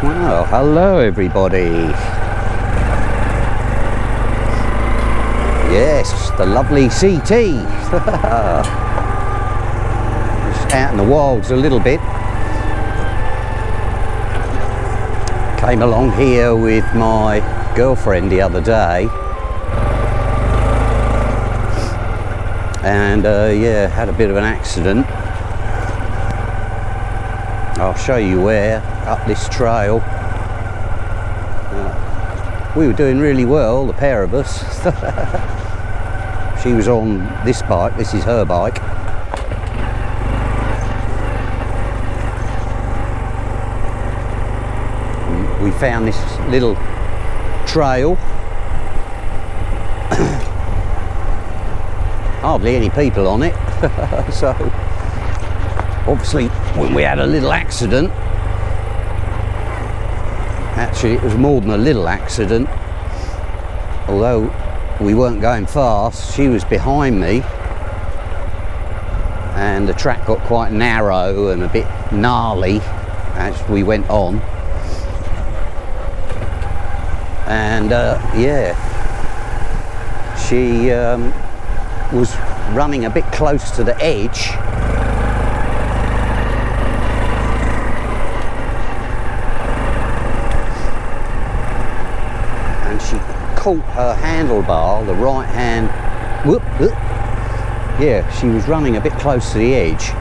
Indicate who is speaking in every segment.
Speaker 1: Well, hello everybody. Yes, the lovely CT. Just out in the wilds a little bit. Came along here with my girlfriend the other day. And yeah, had a bit of an accident. I'll show you where, up this trail. We were doing really well, the pair of us. She was on this bike, this is her bike. And we found this little trail. Hardly any people on it. So obviously when we had a little accident, actually it was more than a little accident, although we weren't going fast, she was behind me and the track got quite narrow and a bit gnarly as we went on. And yeah, she was running a bit close to the edge. And she caught her handlebar, the right hand, yeah, she was running a bit close to the edge.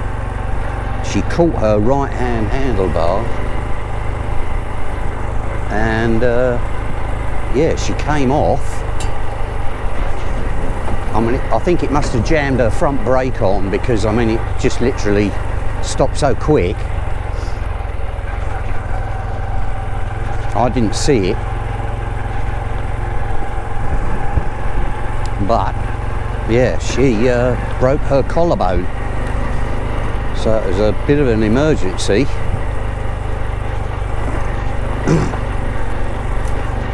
Speaker 1: She caught her right hand handlebar and yeah, she came off. I mean, I think it must have jammed her front brake on, because I mean it just literally stopped so quick. I didn't see it, but yeah, she broke her collarbone, so it was a bit of an emergency.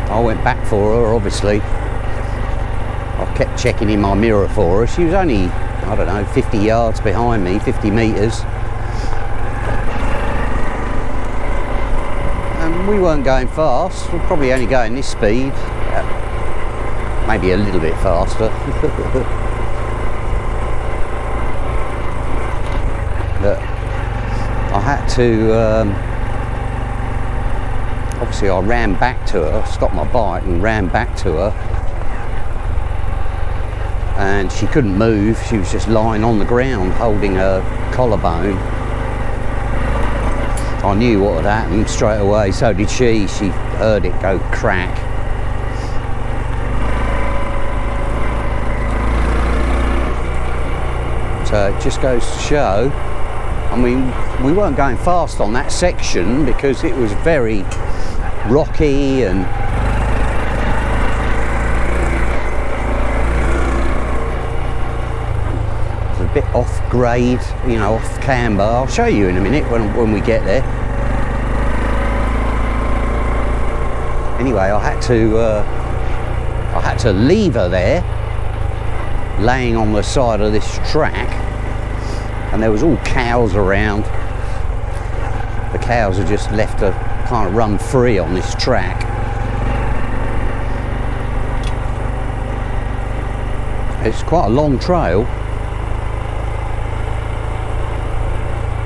Speaker 1: I went back for her, obviously. I kept checking in my mirror for her. She was only, I don't know, 50 yards behind me, 50 metres. And we weren't going fast, we were probably only going this speed, maybe a little bit faster. But I had to, obviously I ran back to her, stopped my bike and ran back to her. And she couldn't move, she was just lying on the ground holding her collarbone. I knew what had happened straight away, so did she. She heard it go crack. So it just goes to show, I mean, we weren't going fast on that section because it was very rocky and bit off grade, you know, off camber. I'll show you in a minute when we get there. Anyway, I had to leave her there, laying on the side of this track, and there was all cows around. The cows had just left her kind of run free on this track. It's quite a long trail.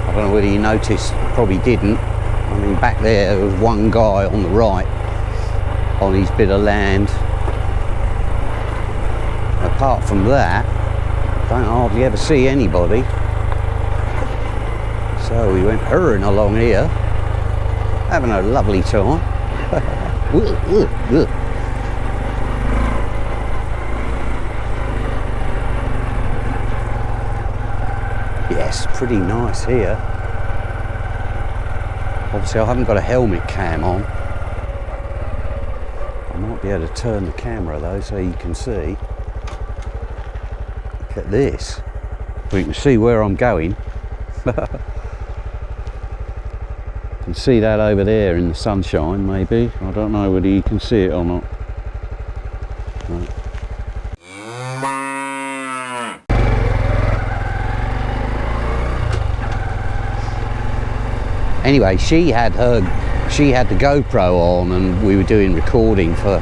Speaker 1: I don't know whether you noticed, probably didn't. I mean, back there was one guy on the right on his bit of land. Apart from that, I don't hardly ever see anybody. So we went hurrying along here, having a lovely time. Yes, pretty nice here. Obviously I haven't got a helmet cam on. I might be able to turn the camera though so you can see. Look at this. We can see where I'm going. You can see that over there in the sunshine maybe. I don't know whether you can see it or not. Right. Anyway, she had her she had the GoPro on, and we were doing recording for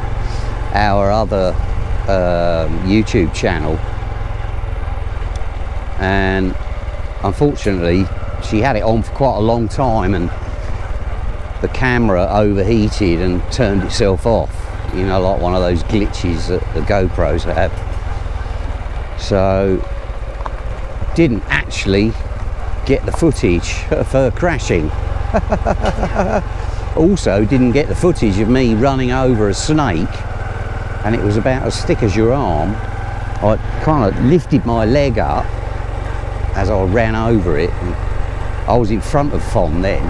Speaker 1: our other YouTube channel, and unfortunately she had it on for quite a long time, and the camera overheated and turned itself off, you know, like one of those glitches that the GoPros have. So didn't actually get the footage of her crashing. Also didn't get the footage of me running over a snake, and it was about as thick as your arm. I kind of lifted my leg up as I ran over it, and I was in front of Fon then,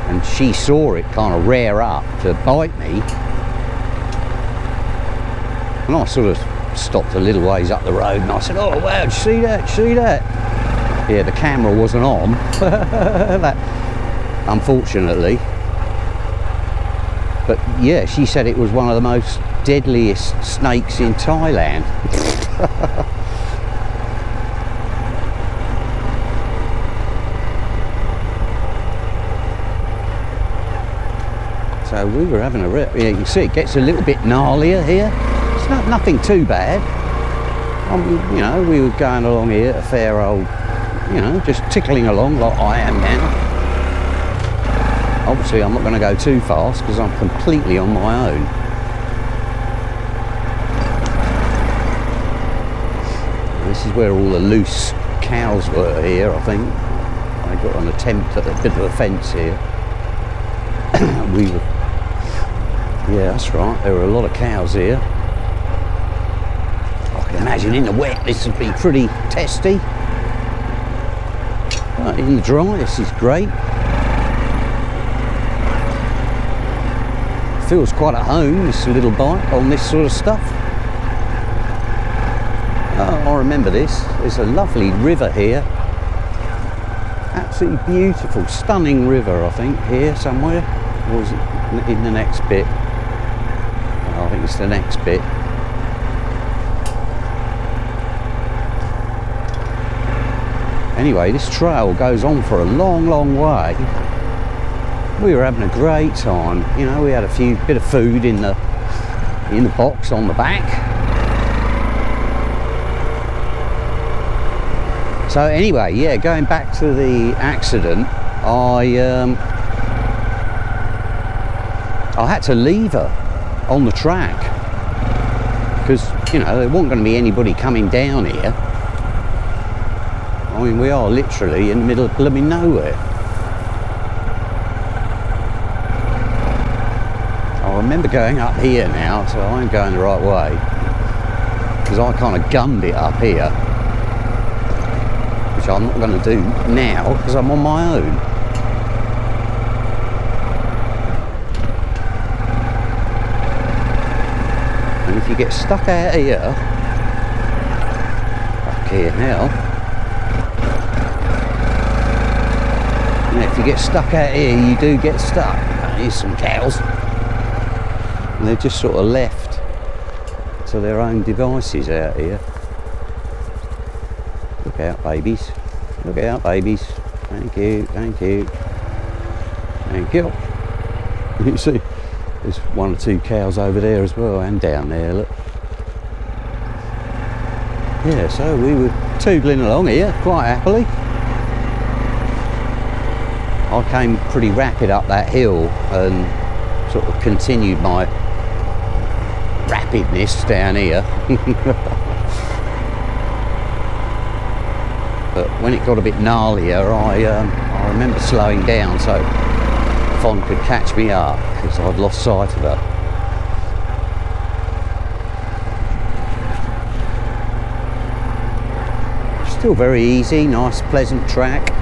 Speaker 1: and she saw it kind of rear up to bite me, and I sort of stopped a little ways up the road, and I said, "Oh wow, did you see that? Did you see that?" Yeah, the camera wasn't on, that, unfortunately. But yeah, she said it was one of the most deadliest snakes in Thailand. So we were having a rip. Yeah, you can see it gets a little bit gnarlier here. It's nothing too bad. You know, we were going along here, a fair old, you know, just tickling along like I am now. Obviously I'm not going to go too fast because I'm completely on my own. This is where all the loose cows were here, I think. I got an attempt at a bit of a fence here. We were, yeah, that's right, there were a lot of cows here. I can imagine in the wet this would be pretty testy. But in the dry, this is great. Feels quite at home, this little bike, on this sort of stuff. Oh, I remember this. There's a lovely river here. Absolutely beautiful, stunning river, I think, here somewhere. Or is it in the next bit? Oh, I think it's the next bit. Anyway, this trail goes on for a long, long way. We were having a great time. You know, we had a bit of food in the box on the back. So anyway, yeah, going back to the accident, I had to leave her on the track because, you know, there wasn't going to be anybody coming down here. I mean, we are literally in the middle of blooming nowhere. I remember going up here now, so I'm going the right way, because I kind of gunned it up here, which I'm not going to do now because I'm on my own. And if you get stuck out here, back here now, if you get stuck out here, you do get stuck. Here's some cows. And they're just sort of left to their own devices out here. Look out, babies. Look out, babies. Thank you, thank you. Thank you. You see, there's one or two cows over there as well, and down there, look. Yeah, so we were tootling along here quite happily. I came pretty rapid up that hill and sort of continued my rapidness down here. But when it got a bit gnarlier, I remember slowing down so Fon could catch me up, because I'd lost sight of her. Still very easy, nice pleasant track.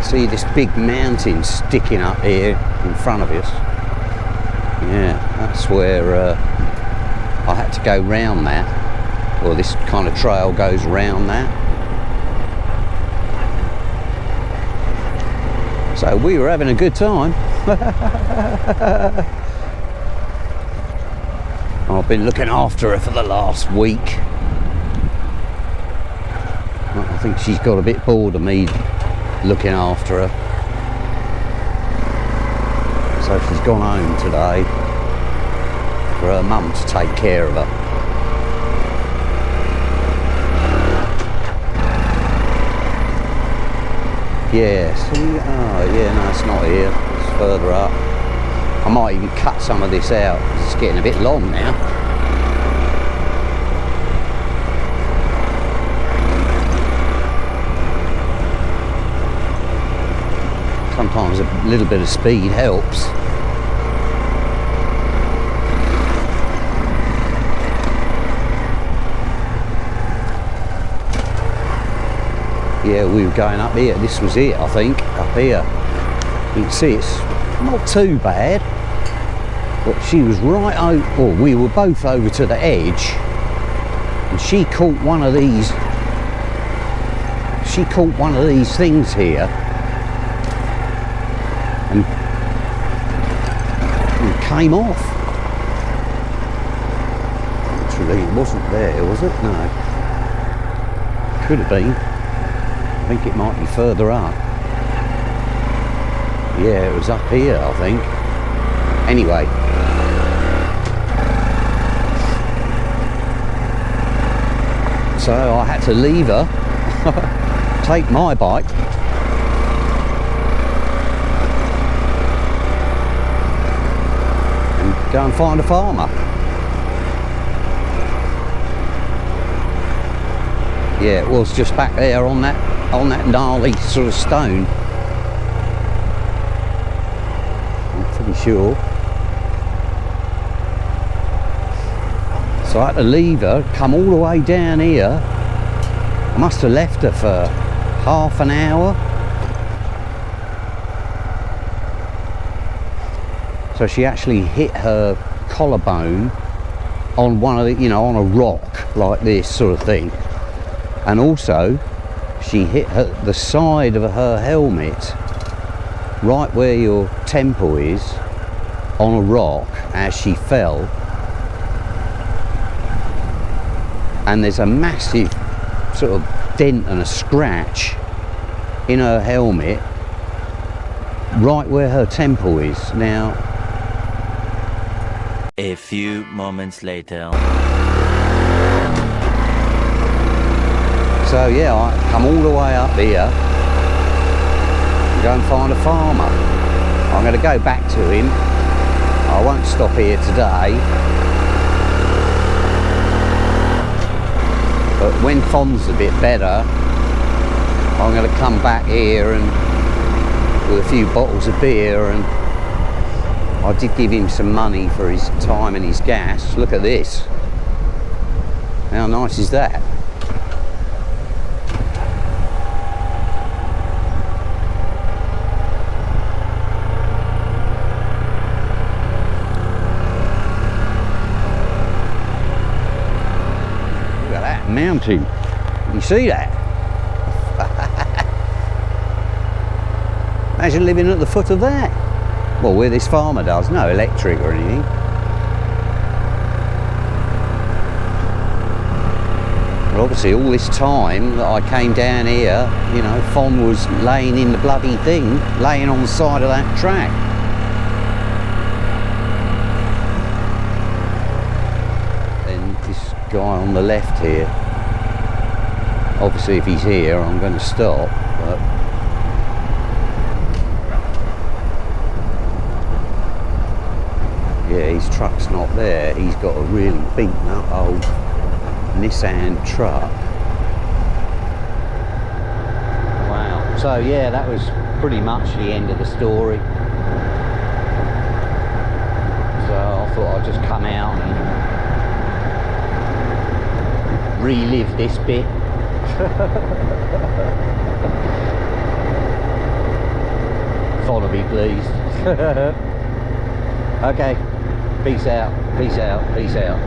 Speaker 1: See this big mountain sticking up here in front of us. Yeah, that's where I had to go round that. Well, this kind of trail goes round that. So we were having a good time. I've been looking after her for the last week. think she's got a bit bored of me looking after her. So she's gone home today for her mum to take care of her. Yeah, see, oh yeah, no, it's not here, it's further up. I might even cut some of this out, it's getting a bit long now. Sometimes a little bit of speed helps. Yeah, we were going up here. This was it, I think, up here. You can see it's not too bad, but she was right over, or we were both over to the edge, and she caught one of these. She caught one of these things here, and came off. Literally, it wasn't there, was it? No. Could have been. I think it might be further up. Yeah, it was up here, I think. Anyway. So I had to leave her, take my bike, and go and find a farmer. Yeah, it was just back there on that gnarly sort of stone. I'm pretty sure. So I had to leave her, come all the way down here. I must have left her for half an hour. So she actually hit her collarbone on one of the, you know, on a rock like this sort of thing. And also she hit the side of her helmet, right where your temple is, on a rock as she fell. And there's a massive sort of dent and a scratch in her helmet, right where her temple is. Now,
Speaker 2: a few moments later.
Speaker 1: So yeah, I come all the way up here and go and find a farmer. I'm going to go back to him. I won't stop here today. But when Fon's a bit better, I'm going to come back here and with a few bottles of beer, and I did give him some money for his time and his gas. Look at this. How nice is that? Mountain. You see that? Imagine living at the foot of that. Well, where this farmer does, no electric or anything. But obviously all this time that I came down here, you know, Fon was laying in the bloody thing, laying on the side of that track. Then this guy on the left here, obviously if he's here I'm going to stop, but yeah, his truck's not there. He's got a really beaten up old Nissan truck. Wow. So yeah, that was pretty much the end of the story. So I thought I'd just come out and relive this bit. Fon will be pleased. Okay, peace out, peace out, peace out.